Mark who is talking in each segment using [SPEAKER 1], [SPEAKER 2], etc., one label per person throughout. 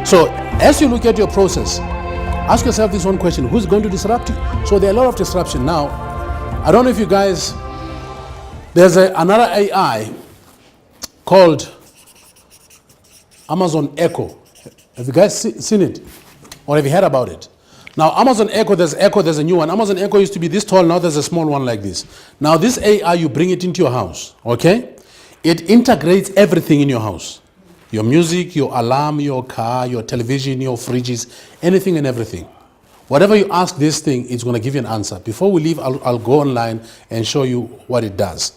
[SPEAKER 1] So as you look at your process, ask yourself this one question: who's going to disrupt you? So there are a lot of disruption now. I don't know if you guys, there's another AI called Amazon Echo. Have you guys seen it? Or have you heard about it? Now Amazon Echo, there's a new one. Amazon Echo used to be this tall, now there's a small one like this. Now this AI, you bring it into your house, okay? It integrates everything in your house. Your music, your alarm, your car, your television, your fridges, anything and everything. Whatever you ask this thing, it's going to give you an answer. Before we leave, I'll go online and show you what it does.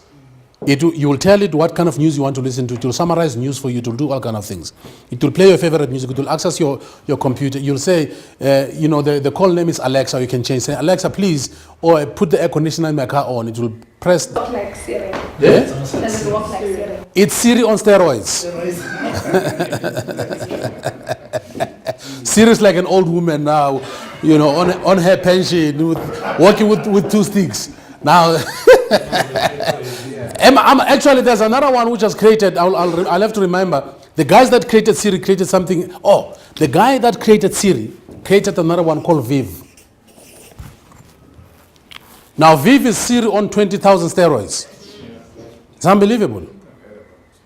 [SPEAKER 1] You will tell it what kind of news you want to listen to. It will summarize news for you. It will do all kind of things. It will play your favorite music. It will access your computer. You'll say, the call name is Alexa. You can change. Say, Alexa, please, or put the air conditioner in my car on. It will press.
[SPEAKER 2] Walk like Siri.
[SPEAKER 1] Yeah?
[SPEAKER 2] Does it walk like Siri?
[SPEAKER 1] It's Siri on steroids. Siri's like an old woman now, on her pension, working with two sticks. Now, actually, there's another one which was created. I'll have to remember. The guys that created Siri created something. Oh, the guy that created Siri created another one called Viv. Now, Viv is Siri on 20,000 steroids. It's unbelievable.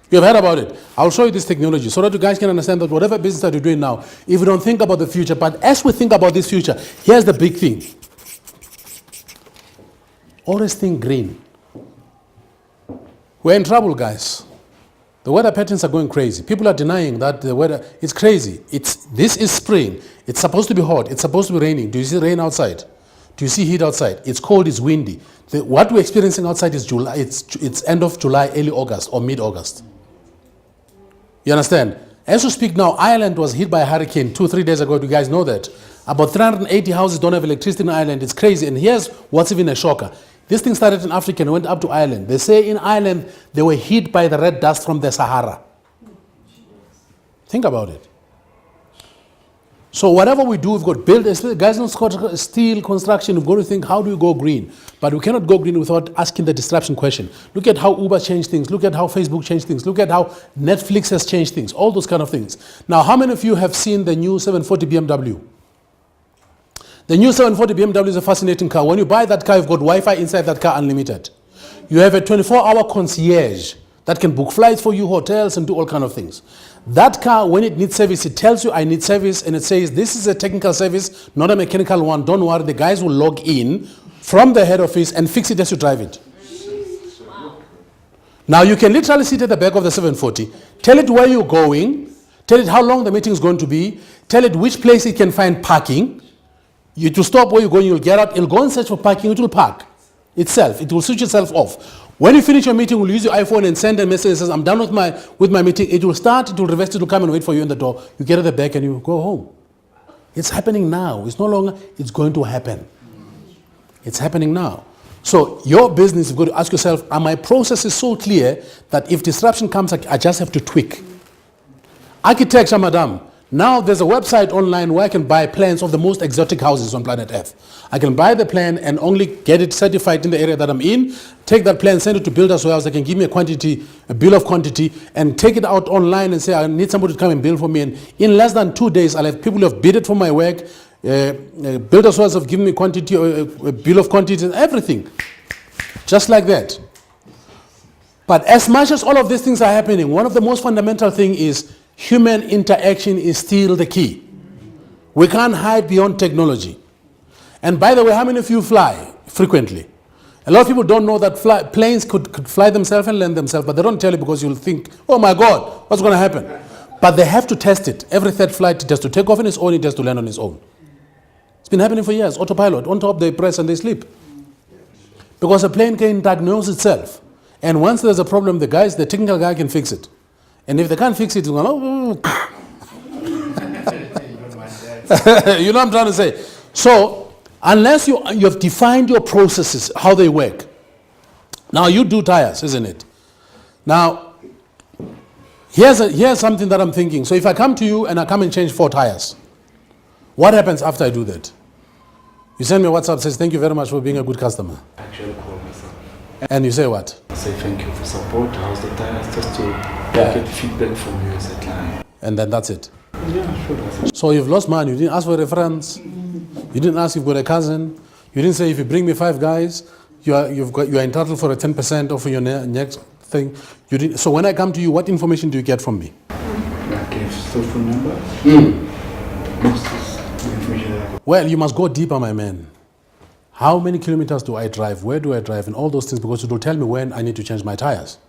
[SPEAKER 1] You've heard about it. I'll show you this technology so that you guys can understand that whatever business that you're doing now, if you don't think about the future, but as we think about this future, here's the big thing. Always think green. We're in trouble, guys. The weather patterns are going crazy. People are denying that the weather is crazy. This is spring. It's supposed to be hot. It's supposed to be raining. Do you see rain outside? Do you see heat outside? It's cold, it's windy. What we're experiencing outside is July. It's end of July, early August or mid-August. You understand? As we speak now, Ireland was hit by a hurricane 2-3 days ago. Do you guys know that? About 380 houses don't have electricity in Ireland. It's crazy. And here's what's even a shocker. This thing started in Africa and went up to Ireland. They say in Ireland, they were hit by the red dust from the Sahara. Think about it. So whatever we do, we've got to build, guys, not steel construction, we've got to think, how do we go green? But we cannot go green without asking the disruption question. Look at how Uber changed things. Look at how Facebook changed things. Look at how Netflix has changed things. All those kind of things. Now, how many of you have seen the new 740 BMW? The new 740 BMW is a fascinating car. When you buy that car, you've got Wi-Fi inside that car unlimited. You have a 24-hour concierge that can book flights for you, hotels, and do all kind of things. That car, when it needs service, it tells you, I need service, and it says, this is a technical service, not a mechanical one. Don't worry, the guys will log in from the head office and fix it as you drive it. Wow. Now, you can literally sit at the back of the 740, tell it where you're going, tell it how long the meeting is going to be, tell it which place it can find parking. You to stop where you're going, you'll get out, it'll go and search for parking, it will park itself. It will switch itself off. When you finish your meeting, we'll use your iPhone and send a message that says, I'm done with my meeting. It will start, it will reverse, it will come and wait for you in the door. You get at the back and you go home. It's happening now. It's no longer, it's going to happen. It's happening now. So your business, you've got to ask yourself, are my processes so clear that if disruption comes, I just have to tweak? Architecture, madam. Now there's a website online where I can buy plans of the most exotic houses on planet Earth. I can buy the plan and only get it certified in the area that I'm in, take that plan, send it to builders warehouse. They can give me a bill of quantity, and take it out online and say, I need somebody to come and build for me. And in less than 2 days, I'll have people who have bid it for my work. Builders warehouse have given me quantity, a bill of quantity, and everything. Just like that. But as much as all of these things are happening, one of the most fundamental things is human interaction is still the key. We can't hide beyond technology. And by the way, how many of you fly frequently? A lot of people don't know that planes could fly themselves and land themselves, but they don't tell you because you'll think, oh my God, what's going to happen? But they have to test it. Every third flight, it has to take off on its own, it has to land on its own. It's been happening for years. Autopilot, on top they press and they sleep. Because a plane can diagnose itself. And once there's a problem, the technical guy can fix it. And if they can't fix it, it's going, oh. You know what I'm trying to say? So, unless you have defined your processes, how they work. Now, you do tires, isn't it? Now, here's something that I'm thinking. So, if I come to you and I come and change 4 tires, what happens after I do that? You send me a WhatsApp, says, thank you very much for being a good customer.
[SPEAKER 3] Actually call myself.
[SPEAKER 1] And you say what?
[SPEAKER 3] I say thank you for support. How's the tires? Just to get feedback from you as a client.
[SPEAKER 1] and then that's it.
[SPEAKER 3] Yeah, sure.
[SPEAKER 1] So you've lost money. You didn't ask for a reference. You didn't ask if you've got a cousin. You didn't say if you bring me 5 guys, you are entitled for a 10% of your next thing. You didn't. So when I come to you, what information do you get from me?
[SPEAKER 3] Like a social number. Most is the information that I got.
[SPEAKER 1] Well, you must go deeper, my man. How many kilometers do I drive? Where do I drive? And all those things, because you don't tell me when I need to change my tires.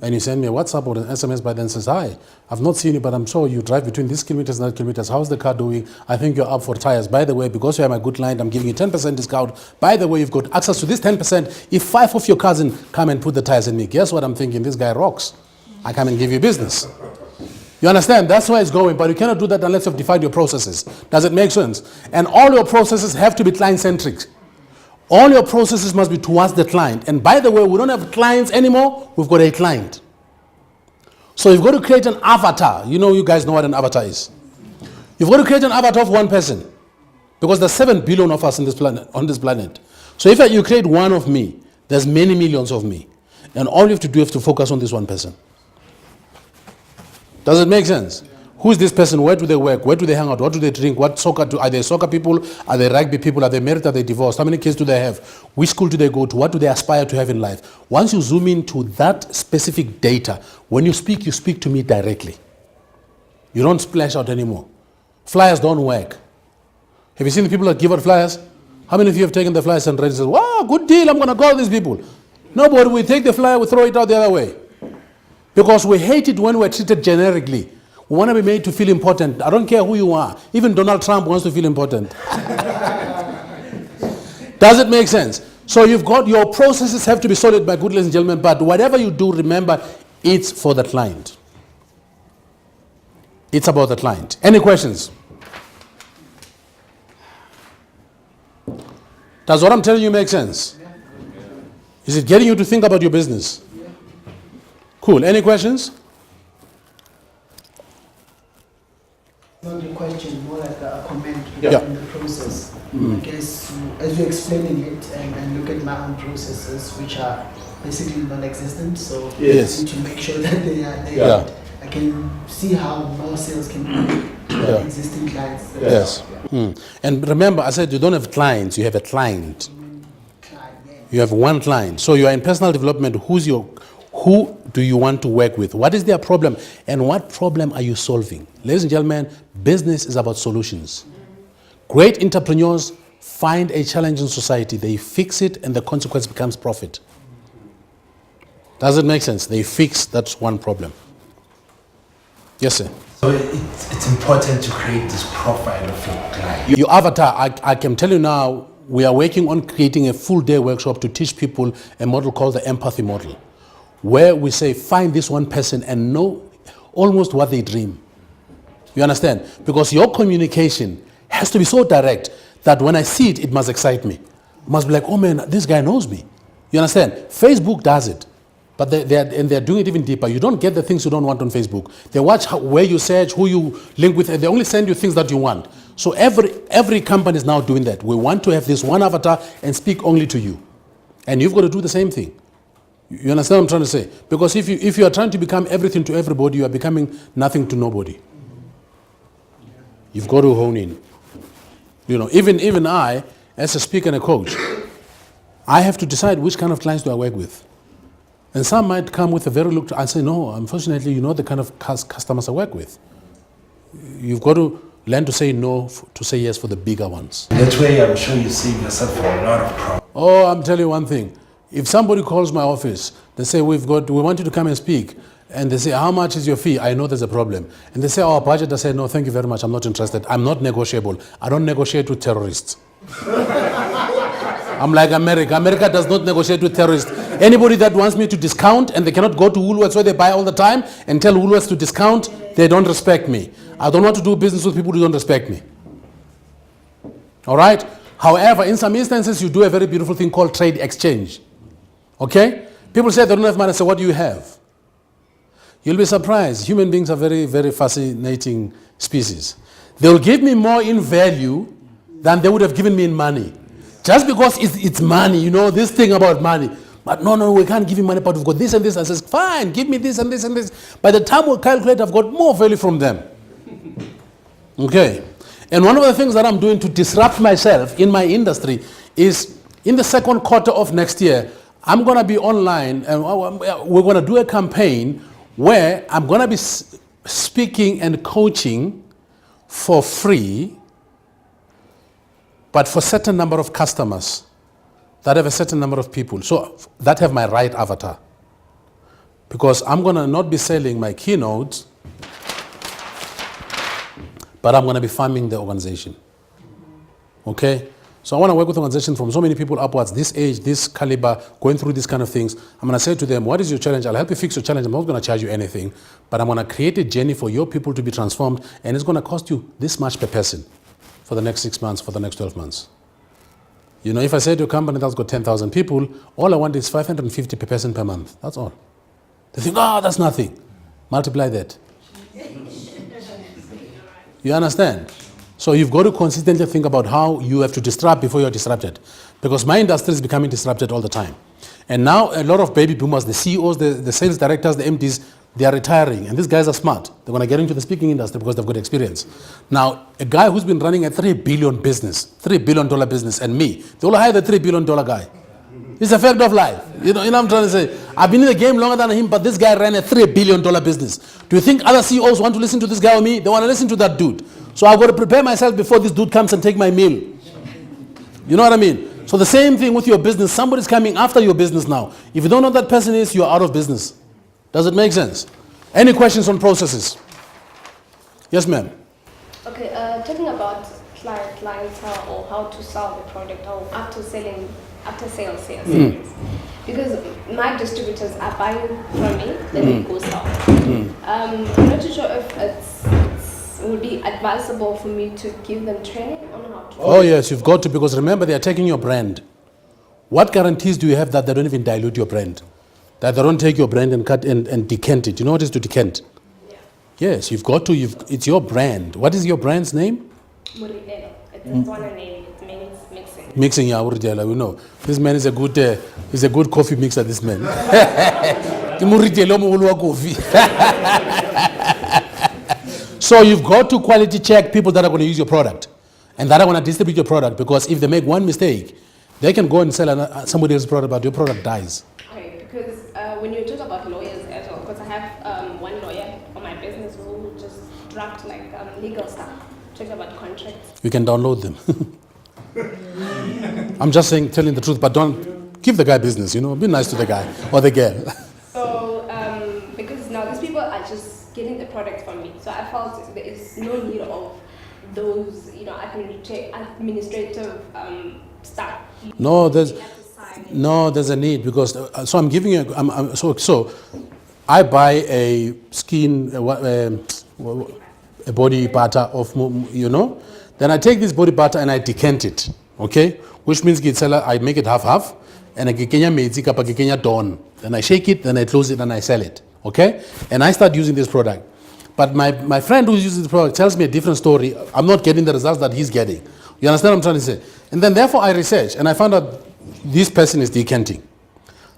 [SPEAKER 1] And you send me a WhatsApp or an SMS by then says, hi, I've not seen you, but I'm sure you drive between these kilometers and that kilometers. How's the car doing? I think you're up for tires. By the way, because you are my good client, I'm giving you 10% discount. By the way, you've got access to this 10%. If 5 of your cousins come and put the tires in me, guess what I'm thinking? This guy rocks. I come and give you business. You understand? That's where it's going, but you cannot do that unless you've defined your processes. Does it make sense? And all your processes have to be client-centric. All your processes must be towards the client. And by the way, we don't have clients anymore. We've got a client. So you've got to create an avatar. You guys know what an avatar is. You've got to create an avatar of one person. Because there's 7 billion of us on this planet. So if you create one of me, there's many millions of me. And all you have to do is to focus on this one person. Does it make sense? Who is this person? Where do they work? Where do they hang out? What do they drink? What soccer do? Are they soccer people? Are they rugby people? Are they married? Are they divorced? How many kids do they have? Which school do they go to? What do they aspire to have in life? Once you zoom into that specific data, when you speak to me directly. You don't splash out anymore. Flyers don't work. Have you seen the people that give out flyers? How many of you have taken the flyers and read and said, wow, good deal, I'm going to call these people? Nobody. We take the flyer, we throw it out the other way. Because we hate it when we're treated generically. We want to be made to feel important. I don't care who you are. Even Donald Trump wants to feel important. Does it make sense? So you've got your processes have to be solid, my good ladies and gentlemen, but whatever you do, remember, it's for the client. It's about the client. Any questions? Does what I'm telling you make sense? Is it getting you to think about your business? Cool. Any questions?
[SPEAKER 4] Not a question, more like a comment
[SPEAKER 1] Yeah.
[SPEAKER 4] in the process. I guess as you're explaining it and look at my own processes, which are basically non-existent, so
[SPEAKER 1] Yes.
[SPEAKER 4] I need to make sure that they are there.
[SPEAKER 1] Yeah.
[SPEAKER 4] I can see how more sales can be
[SPEAKER 1] Yeah.
[SPEAKER 4] existing clients.
[SPEAKER 1] Yes. And remember, I said you don't have clients, you have a client.
[SPEAKER 4] Client, yeah.
[SPEAKER 1] You have one client. So you are in personal development. Who do you want to work with? What is their problem? And what problem are you solving? Ladies and gentlemen, business is about solutions. Great entrepreneurs find a challenge in society. They fix it and the consequence becomes profit. Does it make sense? They fix that one problem. Yes, sir.
[SPEAKER 5] So it's important to create this profile of your client.
[SPEAKER 1] Your avatar, I can tell you now, we are working on creating a full day workshop to teach people a model called the empathy model, where we say find this one person and know almost what they dream. You understand? Because your communication has to be so direct that when I see it, it must excite me. It must be like, oh man, this guy knows me. You understand? Facebook does it. But they're doing it even deeper. You don't get the things you don't want on Facebook. They watch where you search, who you link with, and they only send you things that you want. So every company is now doing that. We want to have this one avatar and speak only to you. And you've got to do the same thing. You understand what I'm trying to say? Because if you are trying to become everything to everybody, you are becoming nothing to nobody. You've got to hone in. Even I, as a speaker and a coach, I have to decide which kind of clients do I work with. And some might come with a very look, I say, no, unfortunately, you know the kind of customers I work with. You've got to learn to say no, to say yes for the bigger ones.
[SPEAKER 5] That way, I'm sure you save yourself from a lot of problems.
[SPEAKER 1] Oh, I'm telling you one thing. If somebody calls my office, they say, we want you to come and speak. And they say, how much is your fee? I know there's a problem. And they say, our budget. I say, no, thank you very much. I'm not interested. I'm not negotiable. I don't negotiate with terrorists. I'm like America. America does not negotiate with terrorists. Anybody that wants me to discount and they cannot go to Woolworths where they buy all the time and tell Woolworths to discount, they don't respect me. I don't want to do business with people who don't respect me. All right? However, in some instances, you do a very beautiful thing called trade exchange. Okay? People say they don't have money. I say, what do you have? You'll be surprised. Human beings are very, very fascinating species. They'll give me more in value than they would have given me in money. Just because it's money, this thing about money. But no, we can't give you money, but we've got this and this. I says, fine, give me this and this and this. By the time we calculate, I've got more value from them. Okay. And one of the things that I'm doing to disrupt myself in my industry is in the second quarter of next year, I'm going to be online and we're going to do a campaign where I'm going to be speaking and coaching for free, but for a certain number of customers that have a certain number of people, so that have my right avatar. Because I'm going to not be selling my keynotes, but I'm going to be farming the organization. Okay? So I want to work with organizations from so many people upwards, this age, this caliber, going through these kind of things. I'm going to say to them, what is your challenge? I'll help you fix your challenge. I'm not going to charge you anything, but I'm going to create a journey for your people to be transformed, and it's going to cost you this much per person for the next 6 months, for the next 12 months. You know, if I say to a company that's got 10,000 people, all I want is 550 per person per month. That's all. They think, oh, that's nothing. Multiply that. You understand? So you've got to consistently think about how you have to disrupt before you're disrupted. Because my industry is becoming disrupted all the time. And now a lot of baby boomers, the CEOs, the sales directors, the MDs, they are retiring. And these guys are smart. They're going to get into the speaking industry because they've got experience. Now, a guy who's been running a $3 billion business, $3 billion business, and me, they will hire the $3 billion guy. It's a fact of life. You know what I'm trying to say? I've been in the game longer than him, but this guy ran a $3 billion business. Do you think other CEOs want to listen to this guy or me? They want to listen to that dude. So I've got to prepare myself before this dude comes and take my meal. You know what I mean? So the same thing with your business. Somebody's coming after your business now. If you don't know who that person is, you're out of business. Does it make sense? Any questions on processes? Yes, ma'am.
[SPEAKER 2] Okay, talking about clientele or how to sell the product or after sales. Because my distributors are buying from me, then they go sell. I'm not too sure if it would be advisable for me to give them training on how to.
[SPEAKER 1] Oh yes, you've got to, because remember, they are taking your brand. What guarantees do you have that they don't even dilute your brand? That they don't take your brand and cut and decant it? You know what it is to decant?
[SPEAKER 2] Yeah.
[SPEAKER 1] Yes, you've got to. It's your brand. What is your brand's name?
[SPEAKER 2] Muridelo. It's one name. It means mixing.
[SPEAKER 1] Mixing, yeah, Muridelo. We know this man is a good coffee mixer. This man. So you've got to quality check people that are going to use your product and that are going to distribute your product, because if they make one mistake, they can go and sell somebody else's product, but your product dies.
[SPEAKER 2] Okay, because when you talk about lawyers as well, because I have one lawyer for my business who just draft like legal stuff, talking about contracts.
[SPEAKER 1] You can download them. I'm just telling the truth, but don't give the guy business, you know, be nice to the guy or the girl.
[SPEAKER 2] So, because now these people are just getting the product from me, so I felt there is no need of those, you know, administrative stuff.
[SPEAKER 1] No, there's a need, because so I'm giving you. So I buy a skin, a body butter of, you know. Then I take this body butter and I decant it, okay? Which means I make it half, and I get dawn. Then I shake it, then I close it, and I sell it, okay? And I start using this product. But my friend who uses the product tells me a different story. I'm not getting the results that he's getting. You understand what I'm trying to say? And then therefore I research, and I found out this person is decanting.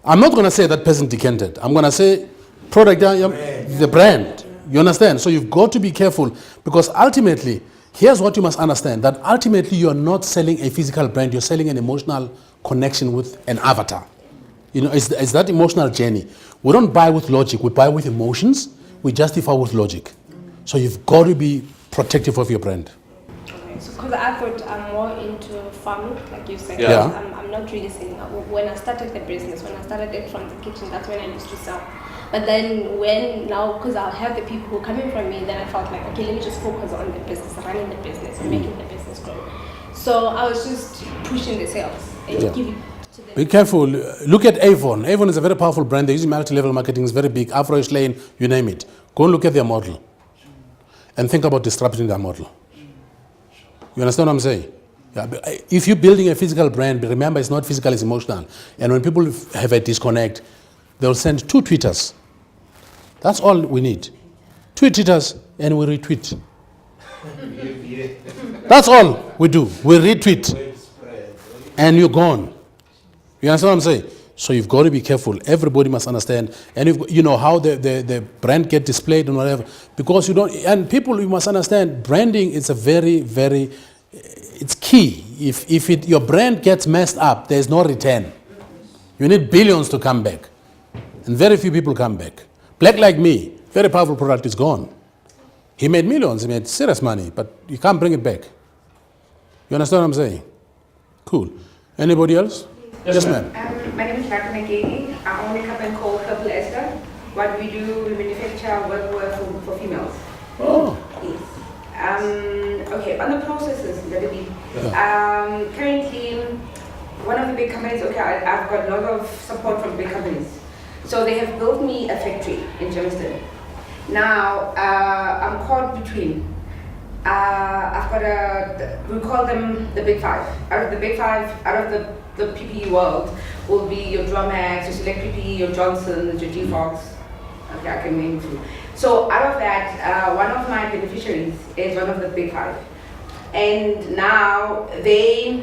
[SPEAKER 1] I'm not going to say that person decanted. I'm going to say product, the brand. You understand? So you've got to be careful, because ultimately, here's what you must understand, that ultimately you're not selling a physical brand, you're selling an emotional connection with an avatar. You know, it's that emotional journey. We don't buy with logic, we buy with emotions, we justify with logic. So you've got to be protective of your brand.
[SPEAKER 2] Okay, so because I thought I'm more into farming, like you said.
[SPEAKER 1] Yeah.
[SPEAKER 2] I'm not really selling. When I started the business, when I started it from the kitchen, that's when I used to sell. But then because I'll have the people who come in from me, then I felt like, okay, let me just focus on the business, running the business, and making the business grow. So I was just pushing the sales and giving to them.
[SPEAKER 1] Be careful. Look at Avon. Avon is a very powerful brand. They're using multi-level marketing. It's very big. Afro-ish lane, you name it. Go and look at their model and think about disrupting their model. You understand what I'm saying? Yeah, if you're building a physical brand, remember it's not physical, it's emotional. And when people have a disconnect, they'll send 2 tweeters. That's all we need. 2 tweeters and we retweet. That's all we do. We retweet. And you're gone. You understand what I'm saying? So you've got to be careful. Everybody must understand, and you know how the brand get displayed and whatever. Because you don't, and people, you must understand, branding is a very, very, it's key. If your brand gets messed up, there's no return. You need billions to come back, and very few people come back. Black Like Me, very powerful product, is gone. He made millions, he made serious money, but you can't bring it back. You understand what I'm saying? Cool. Anybody else? Yes, ma'am.
[SPEAKER 6] My name is Dr. McGady. I own a company called Purple Esther. What we do, we manufacture workwear for females.
[SPEAKER 1] Oh.
[SPEAKER 6] Yes. Okay, on the processes, currently, one of the big companies, I've got a lot of support from big companies. So they have built me a factory in Germiston. Now, I'm caught between. I've got we call them the big five. Out of the big five, out of the PPE world, will be your Drumax, your Select PPE, your Johnson's, your G-Fox. Okay, I can name a few. So out of that, one of my beneficiaries is one of the big five. And now the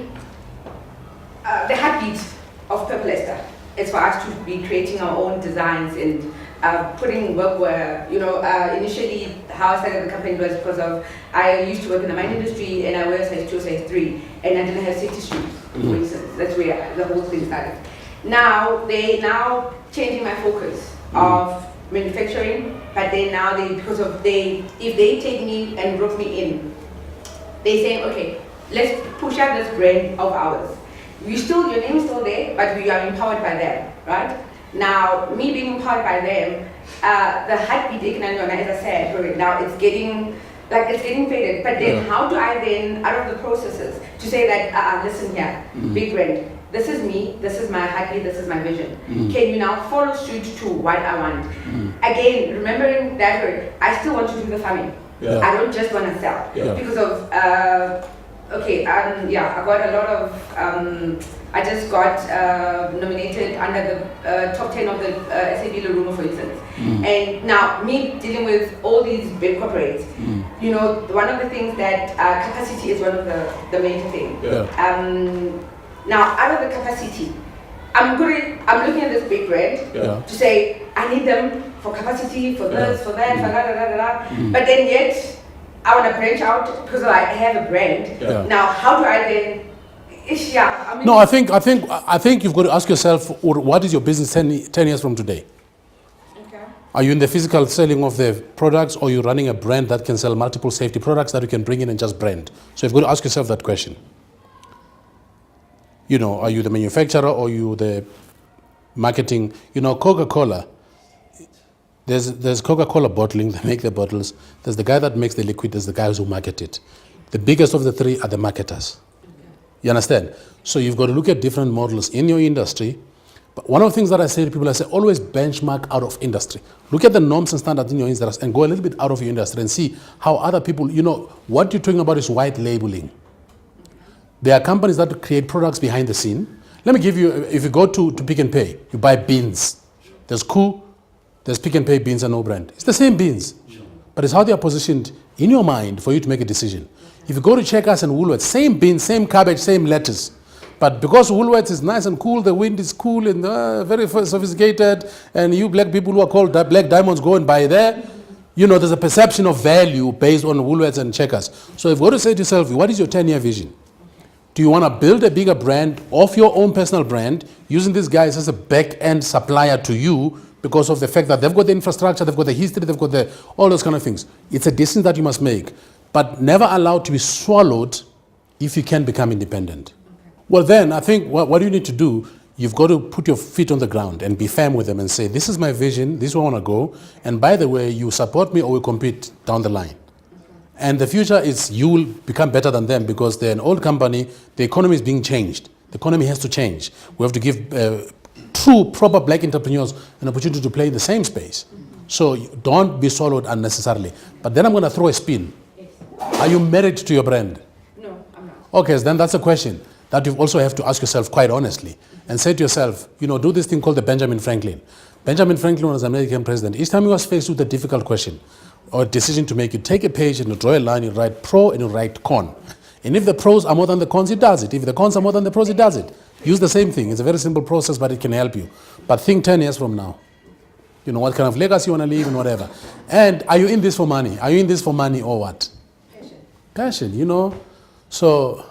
[SPEAKER 6] heartbeat of Purple Esther is for us to be creating our own designs and putting workwear. Initially how I started the company was because of, I used to work in the mining industry and I wear size 2, size 3, and I didn't have safety shoes, for instance. That's where the whole thing started. Now, they changing my focus of manufacturing, but if they take me and rope me in, they say, okay, let's push out this brand of ours. Your name is still there, but we are empowered by them, right? Now, me being empowered by them, the heartbeat, as I said, now it's getting faded. But then how do I then, out of the processes, to say that, listen here, big brand, this is me, this is my heartbeat, this is my vision. Can you now follow suit to what I want? Again, remembering that word, I still want to do the farming. I don't just want to sell. Because of, I got a lot of, I just got nominated under the top 10 of the SAB Larumo, for instance. And now, me dealing with all these big corporates, one of the things that capacity is one of the major things. Now, out of the capacity, I'm looking at this big brand to say, I need them for capacity, for this, for that, for da. But then yet, I want to branch out because I have a brand. Now, how do I then?
[SPEAKER 1] No, I think you've got to ask yourself, what is your business 10 years from today?
[SPEAKER 6] Okay.
[SPEAKER 1] Are you in the physical selling of the products, or are you running a brand that can sell multiple safety products that you can bring in and just brand? So you've got to ask yourself that question. Are you the manufacturer or are you the marketing? Coca-Cola. There's Coca-Cola bottling, they make the bottles. There's the guy that makes the liquid, there's the guys who market it. The biggest of the three are the marketers. You understand? So you've got to look at different models in your industry. But one of the things that I say to people, I say always benchmark out of industry. Look at the norms and standards in your industry and go a little bit out of your industry and see how other people, what you're talking about is white labeling. There are companies that create products behind the scene. Let me give you, if you go to Pick and Pay, you buy beans. There's Cool, there's Pick and Pay beans and no brand. It's the same beans, but it's how they are positioned in your mind for you to make a decision. If you go to Checkers and Woolworths, same beans, same cabbage, same lettuce. But because Woolworths is nice and cool, the wind is cool and very sophisticated, and you black people who are called black diamonds go and buy there, there's a perception of value based on Woolworths and Checkers. So you've got to say to yourself, what is your 10-year vision? Do you want to build a bigger brand of your own personal brand, using these guys as a back-end supplier to you because of the fact that they've got the infrastructure, they've got the history, they've got all those kind of things? It's a decision that you must make, but never allowed to be swallowed if you can become independent. Well, then I think what you need to do, you've got to put your feet on the ground and be firm with them and say, this is my vision, this is where I want to go, and by the way, you support me or we compete down the line. And the future is you will become better than them because they're an old company, the economy is being changed. The economy has to change. We have to give true, proper black entrepreneurs an opportunity to play in the same space. So don't be swallowed unnecessarily. But then I'm going to throw a spin. Are you married to your brand?
[SPEAKER 6] No, I'm not.
[SPEAKER 1] Okay, so then that's a question that you also have to ask yourself quite honestly and say to yourself, do this thing called the Benjamin Franklin. Benjamin Franklin was American president. Each time he was faced with a difficult question or a decision to make, you take a page and you draw a line, you write pro and you write con. And if the pros are more than the cons, he does it. If the cons are more than the pros, he does it. Use the same thing. It's a very simple process, but it can help you. But think 10 years from now. You know, what kind of legacy you want to leave and whatever. And are you in this for money? Are you in this for money or what? Passion, you know. So,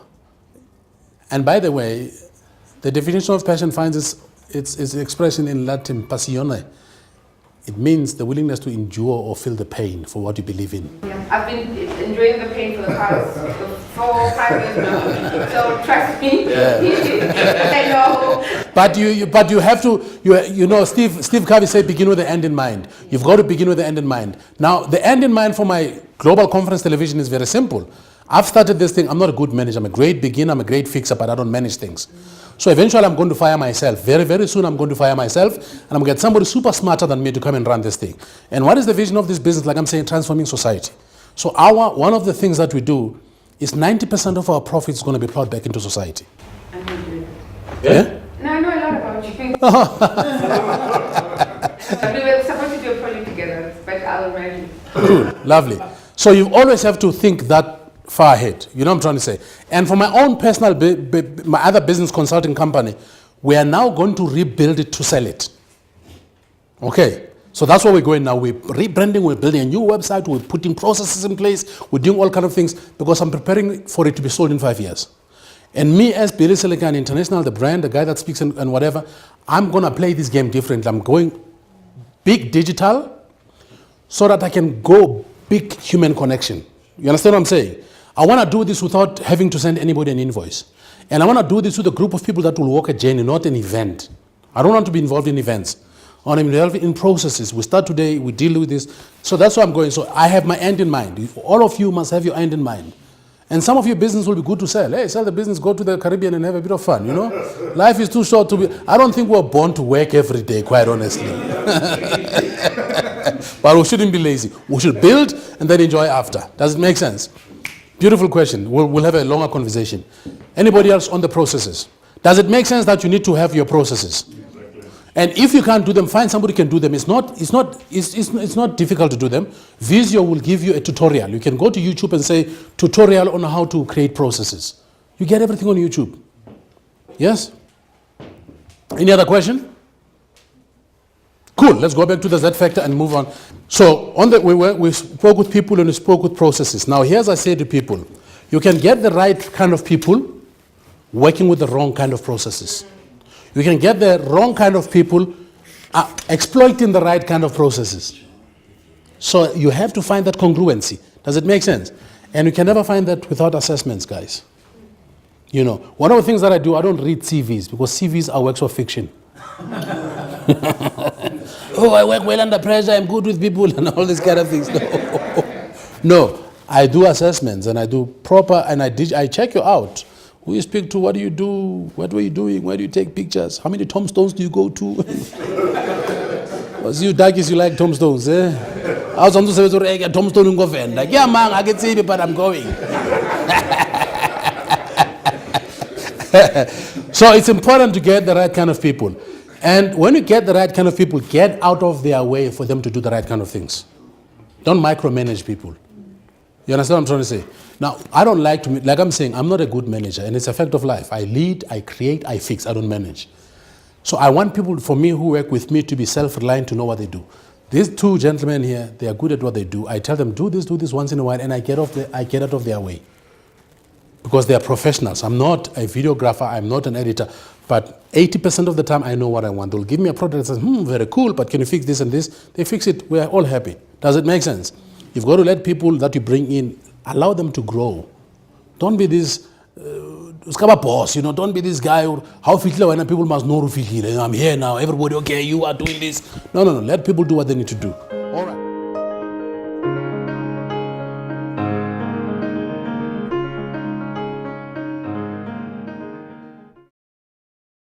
[SPEAKER 1] and by the way, the definition of passion finds its expression in Latin, passione. It means the willingness to endure or feel the pain for what you believe in.
[SPEAKER 6] Yeah, I've been enjoying the pain for the past 4 or 5 years now. So trust me, I know.
[SPEAKER 1] But you have to, you know, Steve Covey said begin with the end in mind. You've got to begin with the end in mind. Now, the end in mind for my global conference television is very simple. I've started this thing. I'm not a good manager. I'm a great beginner. I'm a great fixer, but I don't manage things. So eventually I'm going to fire myself. Very, very soon I'm going to fire myself, and I'm going to get somebody super smarter than me to come and run this thing. And what is the vision of this business? Like I'm saying, transforming society. So one of the things that we do is 90% of our profits is going to be plowed back into society.
[SPEAKER 6] I know you.
[SPEAKER 1] Yeah?
[SPEAKER 6] No, I know a lot about you. We were supposed to do a project together, but I'll imagine.
[SPEAKER 1] Cool. Lovely. So you always have to think that far ahead. You know what I'm trying to say? And for my own personal, my other business consulting company, we are now going to rebuild it to sell it. Okay? So that's where we're going now. We're rebranding, we're building a new website, we're putting processes in place, we're doing all kind of things because I'm preparing for it to be sold in 5 years. And me as Billy Selekan International, the brand, the guy that speaks and whatever, I'm going to play this game differently. I'm going big digital so that I can go big human connection. You understand what I'm saying? I want to do this without having to send anybody an invoice. And I want to do this with a group of people that will walk a journey, not an event. I don't want to be involved in events. I want to be involved in processes. We start today, we deal with this. So that's where I'm going. So I have my end in mind. All of you must have your end in mind. And some of your business will be good to sell. Hey, sell the business, go to the Caribbean and have a bit of fun, you know? Life is too short to be... I don't think we're born to work every day, quite honestly. But we shouldn't be lazy. We should build and then enjoy after. Does it make sense? Beautiful question. We'll have a longer conversation. Anybody else on the processes? Does it make sense that you need to have your processes? And if you can't do them, find somebody who can do them. It's not difficult to do them. Visio will give you a tutorial. You can go to YouTube and say, tutorial on how to create processes. You get everything on YouTube. Yes? Any other question? Cool. Let's go back to the Z factor and move on. So we spoke with people and we spoke with processes. Now here's I say to people, you can get the right kind of people working with the wrong kind of processes. You can get the wrong kind of people exploiting the right kind of processes. So you have to find that congruency. Does it make sense? And you can never find that without assessments, guys. You know, one of the things that I do, I don't read CVs because CVs are works of fiction. Oh, I work well under pressure, I'm good with people and all these kind of things. No, I do assessments and I do proper, and I check you out. Who you speak to, what do you do, what were you doing, where do you take pictures, how many tombstones do you go to? You darkies, you like tombstones, eh? I was on to say, tombstone in Goven. Like, yeah, man, I can see it, but I'm going. So it's important to get the right kind of people. And when you get the right kind of people, get out of their way for them to do the right kind of things. Don't micromanage people. You understand what I'm trying to say? Now, I don't like to, like I'm saying, I'm not a good manager, and it's a fact of life. I lead, I create, I fix, I don't manage. So I want people, for me, who work with me to be self-reliant, to know what they do. These two gentlemen here, they are good at what they do. I tell them, do this once in a while, and I get out of their way. Because they are professionals. I'm not a videographer, I'm not an editor, but 80% of the time I know what I want. They'll give me a product that says, very cool, but can you fix this and this? They fix it, we're all happy. Does it make sense? You've got to let people that you bring in, allow them to grow. Don't be this boss, you know, don't be this guy who, how when people must know, I'm here now, everybody, okay, you are doing this. No, let people do what they need to do.